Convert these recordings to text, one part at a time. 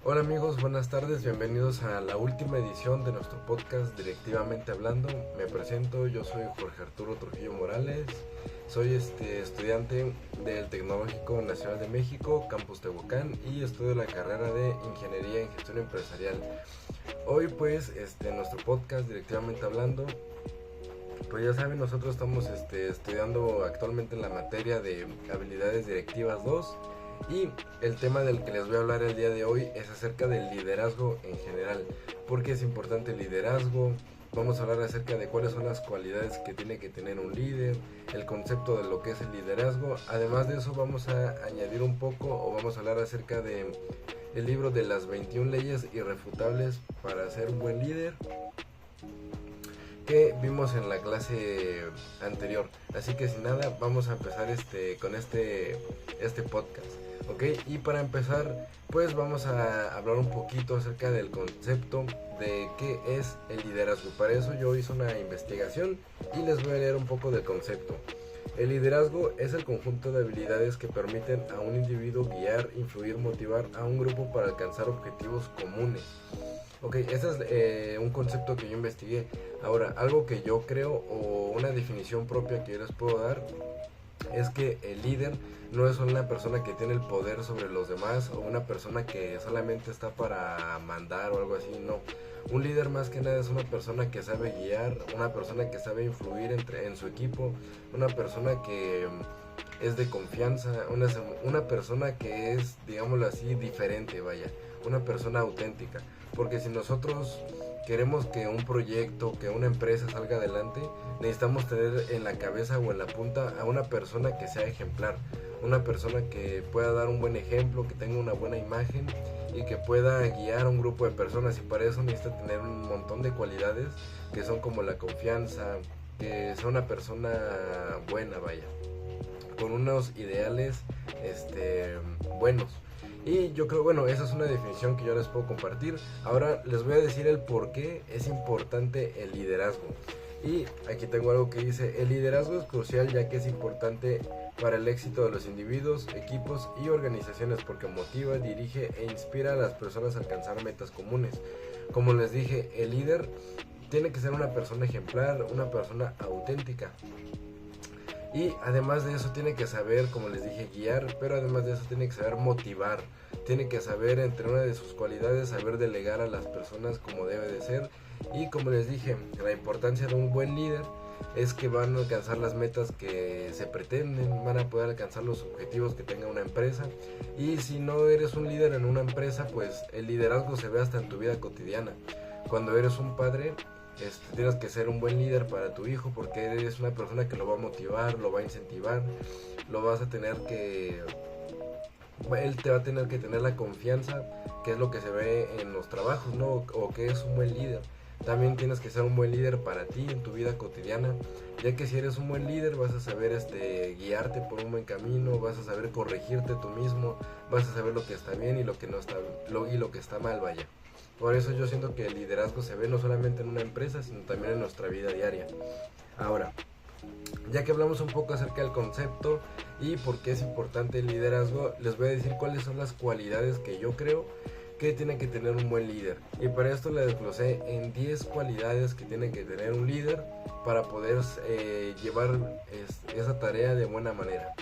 Hola amigos, buenas tardes, bienvenidos a la última edición de nuestro podcast Directivamente Hablando. Me presento, yo soy Jorge Arturo Trujillo Morales, soy estudiante del Tecnológico Nacional de México, Campus Tehuacán, y estudio la carrera de Ingeniería en Gestión Empresarial. Hoy pues nuestro podcast Directivamente Hablando, pues ya saben, nosotros estamos estudiando actualmente la materia de Habilidades Directivas 2. Y el tema del que les voy a hablar el día de hoy es acerca del liderazgo en general. ¿Por qué es importante el liderazgo? Vamos a hablar acerca de cuáles son las cualidades que tiene que tener un líder, el concepto de lo que es el liderazgo. Además de eso vamos a añadir un poco o vamos a hablar acerca de el libro de las 21 leyes irrefutables para ser un buen líder que vimos en la clase anterior. Así que sin nada, vamos a empezar con este podcast. ¿Ok? Y para empezar, pues vamos a hablar un poquito acerca del concepto de qué es el liderazgo. Para eso yo hice una investigación y les voy a leer un poco del concepto. El liderazgo es el conjunto de habilidades que permiten a un individuo guiar, influir, motivar a un grupo para alcanzar objetivos comunes. Ok, ese es un concepto que yo investigué. Ahora, algo que yo creo o una definición propia que yo les puedo dar es que el líder no es una persona que tiene el poder sobre los demás o una persona que solamente está para mandar o algo así, no. Un líder más que nada es una persona que sabe guiar, una persona que sabe influir en su equipo, una persona que es de confianza, una persona que es, digámoslo así, diferente, vaya, una persona auténtica. Porque si nosotros queremos que un proyecto, que una empresa salga adelante, necesitamos tener en la cabeza o en la punta a una persona que sea ejemplar, una persona que pueda dar un buen ejemplo, que tenga una buena imagen y que pueda guiar a un grupo de personas, y para eso necesita tener un montón de cualidades que son como la confianza, que sea una persona buena, vaya, con unos ideales buenos. Y yo creo, bueno, esa es una definición que yo les puedo compartir. Ahora les voy a decir el por qué es importante el liderazgo. Y aquí tengo algo que dice: el liderazgo es crucial ya que es importante para el éxito de los individuos, equipos y organizaciones porque motiva, dirige e inspira a las personas a alcanzar metas comunes. Como les dije, el líder tiene que ser una persona ejemplar, una persona auténtica. Y además de eso tiene que saber, como les dije, guiar, pero además de eso tiene que saber motivar. Tiene que saber, entre una de sus cualidades, saber delegar a las personas como debe de ser. Y como les dije, la importancia de un buen líder es que van a alcanzar las metas que se pretenden, van a poder alcanzar los objetivos que tenga una empresa. Y si no eres un líder en una empresa, pues el liderazgo se ve hasta en tu vida cotidiana. Cuando eres un padre, tienes que ser un buen líder para tu hijo porque eres una persona que lo va a motivar, lo va a incentivar, lo vas a tener que... Él te va a tener que tener la confianza, que es lo que se ve en los trabajos, ¿no? O que es un buen líder. También tienes que ser un buen líder para ti en tu vida cotidiana, ya que si eres un buen líder vas a saber guiarte por un buen camino, vas a saber corregirte tú mismo, vas a saber lo que está bien y lo que no está y lo que está mal, vaya. Por eso yo siento que el liderazgo se ve no solamente en una empresa, sino también en nuestra vida diaria. Ahora, ya que hablamos un poco acerca del concepto y por qué es importante el liderazgo, les voy a decir cuáles son las cualidades que yo creo que tiene que tener un buen líder. Y para esto le desglosé en 10 cualidades que tiene que tener un líder para poder llevar esa tarea de buena manera.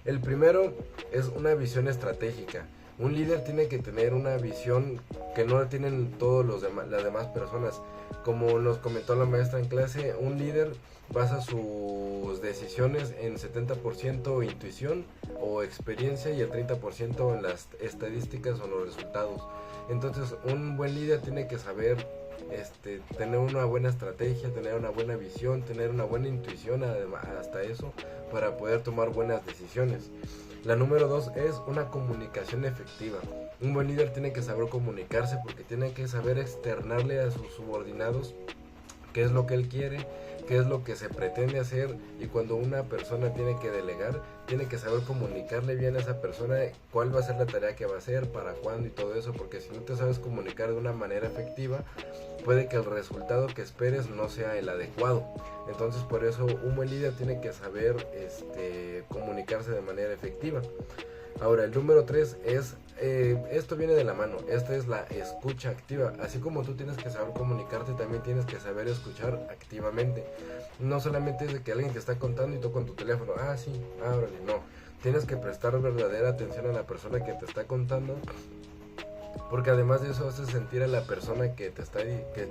El primero es una visión estratégica. Un líder tiene que tener una visión que no la tienen todos las demás personas. Como nos comentó la maestra en clase, un líder basa sus decisiones en 70% intuición o experiencia y el 30% en las estadísticas o los resultados. Entonces un buen líder tiene que saber tener una buena estrategia, tener una buena visión, tener una buena intuición, además, hasta eso, para poder tomar buenas decisiones. La número 2 es una comunicación efectiva. Un buen líder tiene que saber comunicarse porque tiene que saber externarle a sus subordinados qué es lo que él quiere, qué es lo que se pretende hacer, y cuando una persona tiene que delegar, tiene que saber comunicarle bien a esa persona cuál va a ser la tarea que va a hacer, para cuándo y todo eso, porque si no te sabes comunicar de una manera efectiva, puede que el resultado que esperes no sea el adecuado. Entonces por eso un buen líder tiene que saber comunicarse de manera efectiva. Ahora, el número 3 es, esto viene de la mano, esta es la escucha activa. Así como tú tienes que saber comunicarte, también tienes que saber escuchar activamente. No solamente es de que alguien te está contando y tú con tu teléfono, ah, sí, órale, no. Tienes que prestar verdadera atención a la persona que te está contando, porque además de eso hace sentir a la persona que te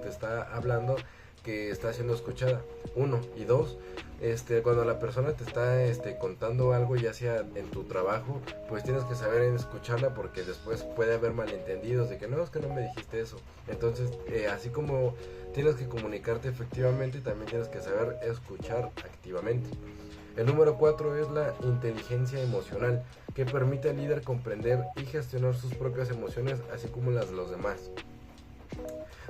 está hablando que está siendo escuchada. Uno, y dos, cuando la persona te está contando algo, ya sea en tu trabajo, pues tienes que saber escucharla, porque después puede haber malentendidos de que no, es que no me dijiste eso. Entonces, así como tienes que comunicarte efectivamente, también tienes que saber escuchar activamente. El número 4 es la inteligencia emocional, que permite al líder comprender y gestionar sus propias emociones, así como las de los demás.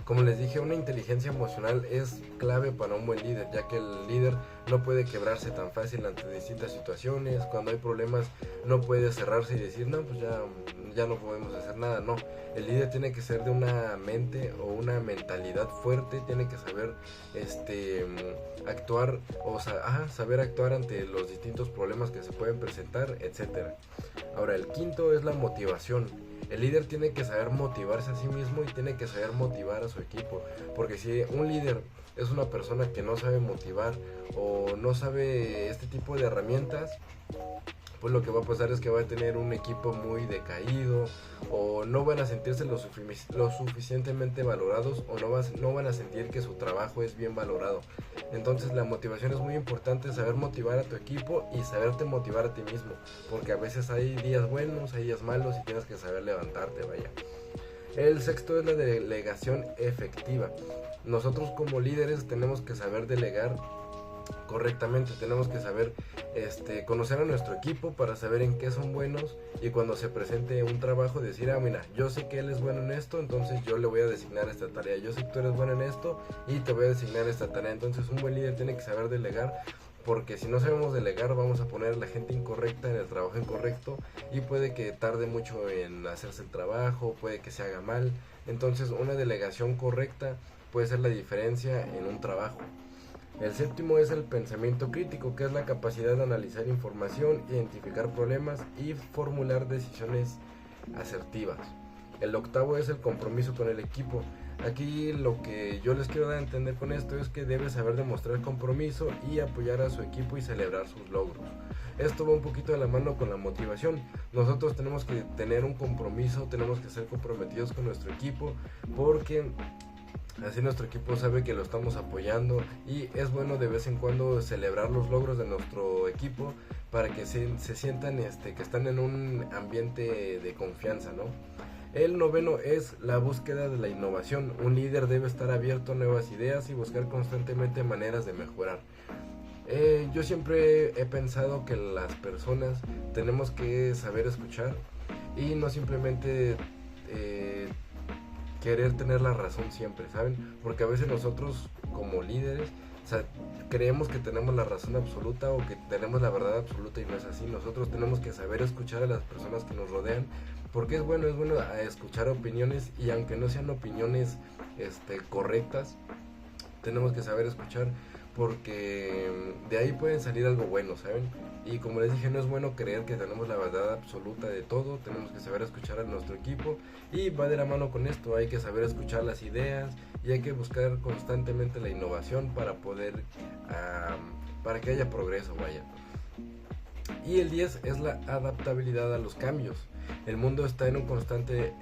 Como les dije, una inteligencia emocional es clave para un buen líder, ya que el líder no puede quebrarse tan fácil ante distintas situaciones. Cuando hay problemas no puede cerrarse y decir, no, pues ya no podemos hacer nada. No, el líder tiene que ser de una mente o una mentalidad fuerte, tiene que saber actuar, o saber actuar ante los distintos problemas que se pueden presentar, etcétera. Ahora, el quinto es la motivación. El líder tiene que saber motivarse a sí mismo y tiene que saber motivar a su equipo, porque si un líder es una persona que no sabe motivar o no sabe este tipo de herramientas, pues lo que va a pasar es que va a tener un equipo muy decaído, o no van a sentirse lo suficientemente valorados, o no van a sentir que su trabajo es bien valorado. Entonces la motivación es muy importante, saber motivar a tu equipo y saberte motivar a ti mismo, porque a veces hay días buenos, hay días malos y tienes que saber levantarte, vaya. El sexto es la delegación efectiva. Nosotros como líderes tenemos que saber delegar correctamente, tenemos que saber conocer a nuestro equipo para saber en qué son buenos, y cuando se presente un trabajo decir, mira, yo sé que él es bueno en esto, entonces yo le voy a designar esta tarea. Yo sé que tú eres bueno en esto y te voy a designar esta tarea. Entonces un buen líder tiene que saber delegar, porque si no sabemos delegar vamos a poner a la gente incorrecta en el trabajo incorrecto, y puede que tarde mucho en hacerse el trabajo, puede que se haga mal. Entonces una delegación correcta puede ser la diferencia en un trabajo. El séptimo es el pensamiento crítico, que es la capacidad de analizar información, identificar problemas y formular decisiones asertivas. El octavo es el compromiso con el equipo. Aquí lo que yo les quiero dar a entender con esto es que debe saber demostrar compromiso y apoyar a su equipo y celebrar sus logros. Esto va un poquito de la mano con la motivación. Nosotros tenemos que tener un compromiso, tenemos que ser comprometidos con nuestro equipo, porque así nuestro equipo sabe que lo estamos apoyando, y es bueno de vez en cuando celebrar los logros de nuestro equipo para que se sientan que están en un ambiente de confianza, ¿no? El noveno es la búsqueda de la innovación. Un líder debe estar abierto a nuevas ideas y buscar constantemente maneras de mejorar. Yo siempre he pensado que las personas tenemos que saber escuchar y no simplemente querer tener la razón siempre, ¿saben? Porque a veces nosotros como líderes, creemos que tenemos la razón absoluta o que tenemos la verdad absoluta, y no es así. Nosotros tenemos que saber escuchar a las personas que nos rodean, porque es bueno escuchar opiniones, y aunque no sean opiniones correctas, tenemos que saber escuchar, porque de ahí pueden salir algo bueno, ¿saben? Y como les dije, no es bueno creer que tenemos la verdad absoluta de todo. Tenemos que saber escuchar a nuestro equipo, y va de la mano con esto. Hay que saber escuchar las ideas y hay que buscar constantemente la innovación para poder para que haya progreso, vaya. Y el 10 es la adaptabilidad a los cambios. El mundo está en un constante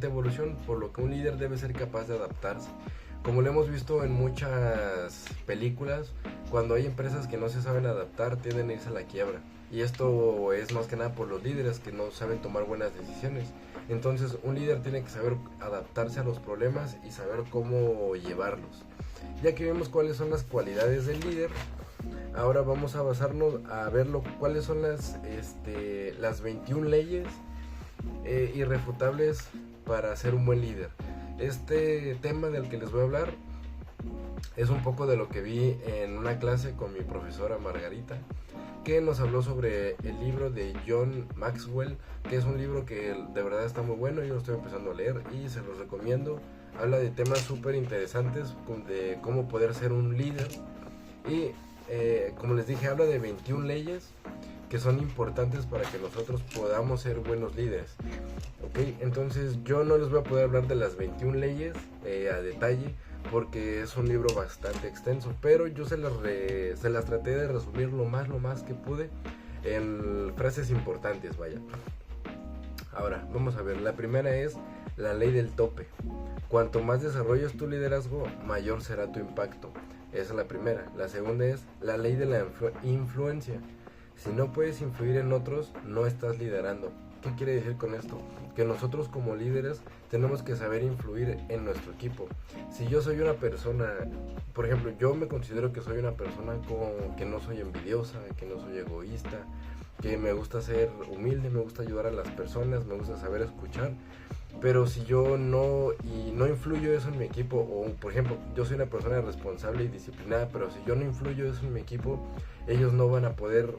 evolución, por lo que un líder debe ser capaz de adaptarse. Como lo hemos visto en muchas películas, cuando hay empresas que no se saben adaptar, tienden a irse a la quiebra. Y esto es más que nada por los líderes que no saben tomar buenas decisiones. Entonces un líder tiene que saber adaptarse a los problemas y saber cómo llevarlos. Ya que vimos cuáles son las cualidades del líder, ahora vamos a basarnos a ver cuáles son las 21 leyes irrefutables para ser un buen líder. Este tema del que les voy a hablar es un poco de lo que vi en una clase con mi profesora Margarita, que nos habló sobre el libro de John Maxwell, que es un libro que de verdad está muy bueno. Yo lo estoy empezando a leer y se los recomiendo. Habla de temas súper interesantes, de cómo poder ser un líder, y como les dije, habla de 21 leyes que son importantes para que nosotros podamos ser buenos líderes. Ok, entonces yo no les voy a poder hablar de las 21 leyes a detalle, porque es un libro bastante extenso, pero yo se las traté de resumir lo más que pude en frases importantes, vaya. Ahora, vamos a ver, la primera es la ley del tope. Cuanto más desarrolles tu liderazgo, mayor será tu impacto. Esa es la primera. La segunda es la ley de la influencia. Si no puedes influir en otros, no estás liderando. ¿Qué quiere decir con esto? Que nosotros como líderes tenemos que saber influir en nuestro equipo. Si yo soy una persona, por ejemplo, yo me considero que soy una persona que no soy envidiosa, que no soy egoísta, que me gusta ser humilde, me gusta ayudar a las personas, me gusta saber escuchar. Pero si yo no influyo eso en mi equipo, o por ejemplo, yo soy una persona responsable y disciplinada, pero si yo no influyo eso en mi equipo, ellos no van a poder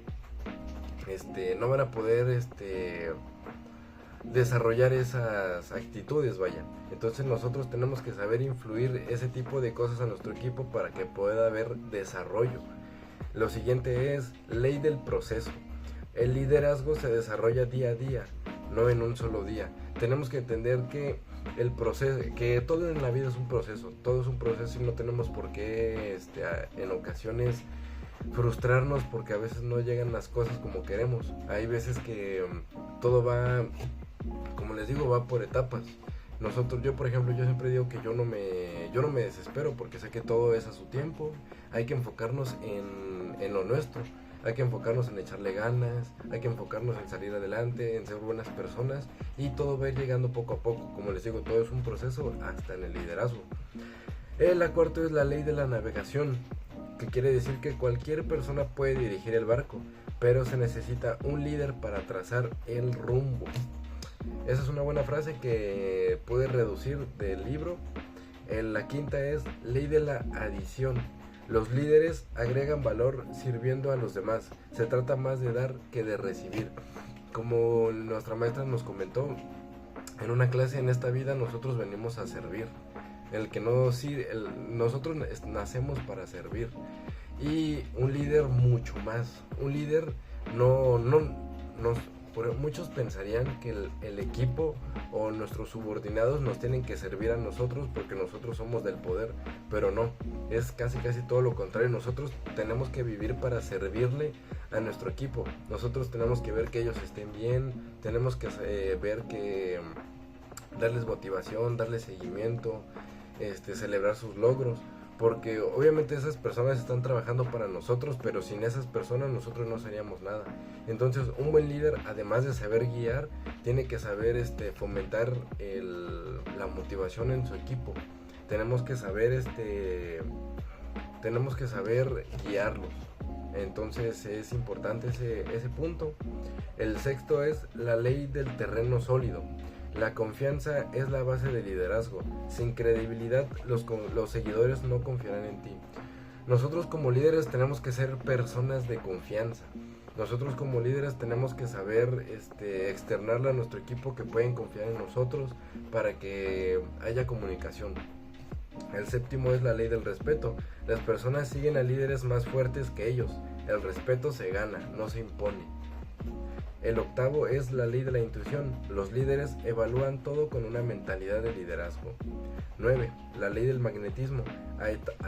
desarrollar esas actitudes, vaya. Entonces nosotros tenemos que saber influir ese tipo de cosas a nuestro equipo para que pueda haber desarrollo. Lo siguiente es ley del proceso. El liderazgo se desarrolla día a día, no en un solo día. Tenemos que entender que el proceso, que todo en la vida es un proceso, todo es un proceso y no tenemos por qué en ocasiones frustrarnos porque a veces no llegan las cosas como queremos. Hay veces que todo va, como les digo, va por etapas. Yo por ejemplo, yo siempre digo que yo no me desespero porque sé que todo es a su tiempo. Hay que enfocarnos en lo nuestro. Hay que enfocarnos en echarle ganas, hay que enfocarnos en salir adelante, en ser buenas personas y todo va a ir llegando poco a poco. Como les digo, todo es un proceso hasta en el liderazgo. La cuarta es la ley de la navegación, que quiere decir que cualquier persona puede dirigir el barco, pero se necesita un líder para trazar el rumbo. Esa es una buena frase que puede reducir del libro. La quinta es ley de la adición. Los líderes agregan valor sirviendo a los demás. Se trata más de dar que de recibir. Como nuestra maestra nos comentó en una clase, en esta vida nosotros venimos a servir. Nosotros nacemos para servir. Y un líder mucho más. Un líder muchos pensarían que el equipo o nuestros subordinados nos tienen que servir a nosotros porque nosotros somos del poder, pero no, es casi todo lo contrario. Nosotros tenemos que vivir para servirle a nuestro equipo. Nosotros tenemos que ver que ellos estén bien, tenemos que ver que darles motivación, darles seguimiento, celebrar sus logros. Porque obviamente esas personas están trabajando para nosotros, pero sin esas personas nosotros no seríamos nada. Entonces un buen líder, además de saber guiar, tiene que saber fomentar la motivación en su equipo. Tenemos que saber guiarlos. Entonces es importante ese punto. El sexto es la ley del terreno sólido. La confianza es la base del liderazgo. Sin credibilidad, los seguidores no confiarán en ti. Nosotros como líderes tenemos que ser personas de confianza. Nosotros como líderes tenemos que saber externarle a nuestro equipo que pueden confiar en nosotros para que haya comunicación. El séptimo es la ley del respeto. Las personas siguen a líderes más fuertes que ellos. El respeto se gana, no se impone. El octavo es la ley de la intuición. Los líderes evalúan todo con una mentalidad de liderazgo. 9. La ley del magnetismo.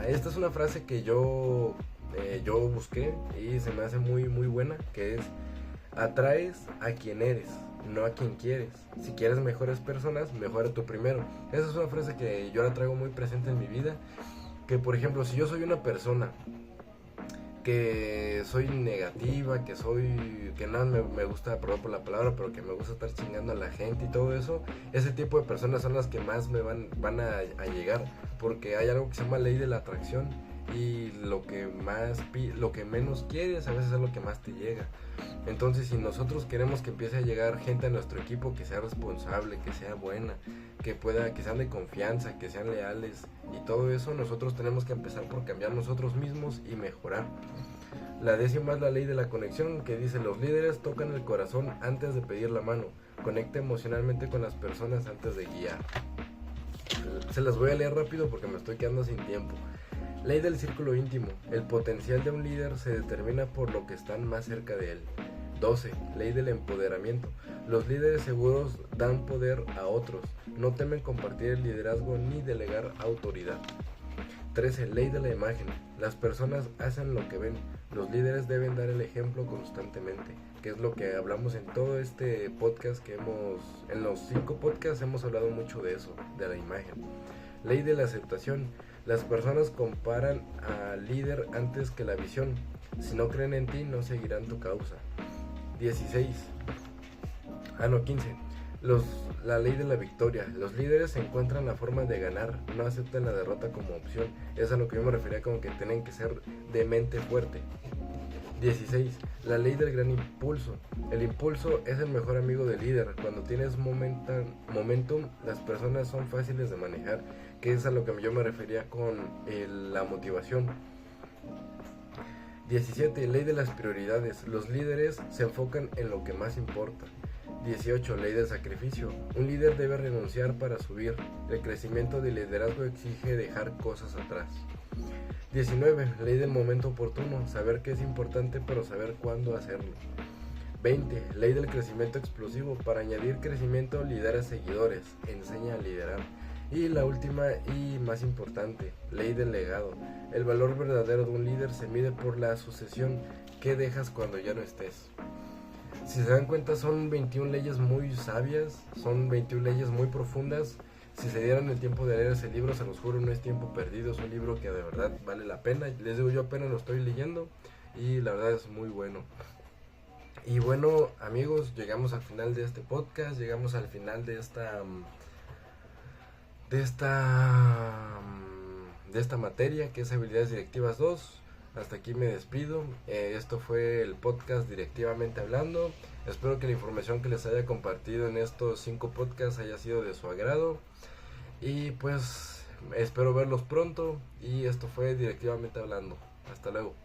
Esta es una frase que yo busqué y se me hace muy buena, que es: atraes a quien eres, no a quien quieres. Si quieres mejores personas, mejora tú primero. Esa es una frase que yo la traigo muy presente en mi vida. Que por ejemplo, si yo soy una persona que soy negativa, que nada me gusta, perdón por la palabra, pero que me gusta estar chingando a la gente y todo eso, ese tipo de personas son las que más me van a llegar, porque hay algo que se llama ley de la atracción, y lo que menos quieres a veces es lo que más te llega. Entonces, si nosotros queremos que empiece a llegar gente a nuestro equipo que sea responsable, que sea buena, que sean de confianza, que sean leales y todo eso, nosotros tenemos que empezar por cambiar nosotros mismos y mejorar. La 10ª es la ley de la conexión, que dice: los líderes tocan el corazón antes de pedir la mano. Conecta emocionalmente con las personas antes de guiar. Se las voy a leer rápido porque me estoy quedando sin tiempo. Ley del círculo íntimo. El potencial de un líder se determina por lo que están más cerca de él. 12. Ley del empoderamiento. Los líderes seguros dan poder a otros. No temen compartir el liderazgo ni delegar autoridad. 13. Ley de la imagen. Las personas hacen lo que ven. Los líderes deben dar el ejemplo constantemente, que es lo que hablamos en todo este podcast en los 5 podcasts hemos hablado mucho de eso, de la imagen. Ley de la aceptación. Las personas comparan al líder antes que la visión. Si no creen en ti, no seguirán tu causa. 15. La ley de la victoria. Los líderes encuentran la forma de ganar, no aceptan la derrota como opción. Es a lo que yo me refería, como que tienen que ser de mente fuerte. 16. La ley del gran impulso. El impulso es el mejor amigo del líder. Cuando tienes momentum, las personas son fáciles de manejar, que es a lo que yo me refería con la motivación. 17. Ley de las prioridades. Los líderes se enfocan en lo que más importa. 18. Ley del sacrificio. Un líder debe renunciar para subir. El crecimiento del liderazgo exige dejar cosas atrás. 19. Ley del momento oportuno. Saber que es importante, pero saber cuándo hacerlo. 20. Ley del crecimiento explosivo. Para añadir crecimiento, lidera seguidores. Enseña a liderar. Y la última y más importante, ley del legado. El valor verdadero de un líder se mide por la sucesión que dejas cuando ya no estés. Si se dan cuenta, son 21 leyes muy sabias, son 21 leyes muy profundas. Si se dieran el tiempo de leer ese libro, se los juro, no es tiempo perdido, es un libro que de verdad vale la pena. Les digo, yo apenas lo estoy leyendo y la verdad es muy bueno. Y bueno, amigos, llegamos al final de este podcast, llegamos al final de esta materia, que es habilidades directivas 2. Hasta aquí me despido. Esto fue el podcast Directivamente Hablando. Espero que la información que les haya compartido en estos 5 podcasts haya sido de su agrado, y pues espero verlos pronto. Y esto fue Directivamente Hablando. Hasta luego.